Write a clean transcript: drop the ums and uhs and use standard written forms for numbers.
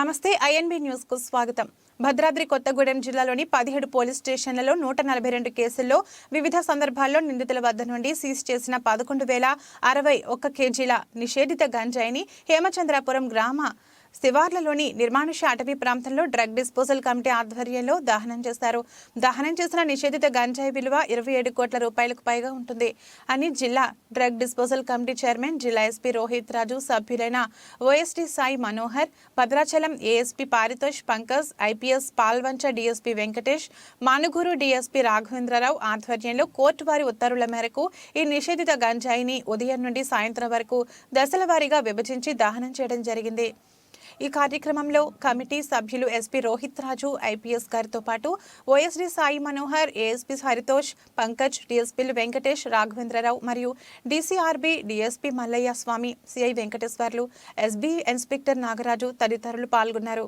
నమస్తే INB news కు స్వాగతం. భద్రాద్రి కొత్తగూడెం జిల్లాలోని 17 పోలీస్ స్టేషన్లలో 142 కేసుల్లో వివిధ సందర్భాల్లో నిందితుల వద్ద నుండి సీజ్ చేసిన 11,061 కేజీల నిషేధిత గంజాయిని హేమచంద్రాపురం గ్రామ శివార్లలోని నిర్మానుష్య అటవీ ప్రాంతంలో డ్రగ్ డిస్పోజల్ కమిటీ ఆధ్వర్యంలో దహనం చేశారు. దహనం చేసిన నిషేధిత గంజాయి విలువ 27 కోట్ల రూపాయలకు పైగా ఉంటుంది అని జిల్లా డ్రగ్ డిస్పోజల్ కమిటీ చైర్మన్ జిల్లా ఎస్పీ రోహిత్ రాజు, సభ్యులైన OST Sai Manohar, Bhadrachalam ASP Paritosh Pankaj, IPS Palvancha DSP Venkatesh, Manuguru DSP Raghavendra Rao ఆధ్వర్యంలో కోర్టు వారి ఉత్తర్వుల మేరకు ఈ నిషేధిత గంజాయిని ఉదయం నుండి సాయంత్రం వరకు దశల వారీగా విభజించి దహనం చేయడం జరిగింది. ఈ కార్యక్రమంలో కమిటీ సభ్యులు ఎస్పీ రోహిత్ రాజు, ఐపీఎస్ గారితో పాటు ఓఎస్డీ సాయి మనోహర్, ఏఎస్పీ హరితోష్ పంకజ్, డీఎస్పీలు వెంకటేష్, రాఘవేంద్రరావు మరియు DCRB DSP Mallaiah Swamy, CI Venkateswarlu, SB inspector Nagaraju తదితరులు పాల్గొన్నారు.